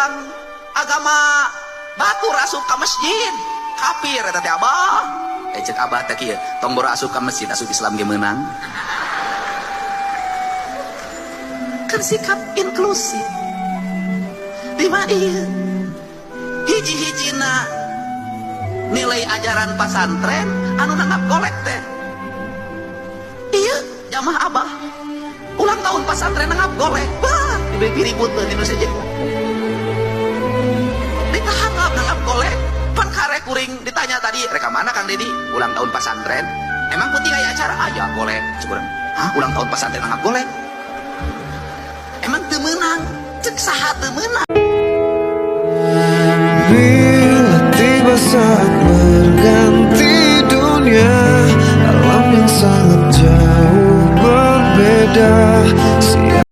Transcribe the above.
orang agama batur asup ke masjid kafir eta teh abah. Cek abah teh kieu tong boro asup ka masjid asup Islam ge meunang. Kan sikap inklusif di mana ieu hiji-hijina nilai ajaran pasantren anu nanggap golek teh ieu jamaah abah ulang tahun pasantren nanggap golek bah diberi ribut di Indonesia ditahanggap nanggap golek pan kare kuring ditanya tadi reka mana Kang Dedi ulang tahun pasantren emang putih aya acara aja golek cukurang hah ulang tahun pasantren nanggap golek emang teu meunang cek saha teu meunang. Bila tiba saat berganti dunia, alam yang sangat jauh berbeda.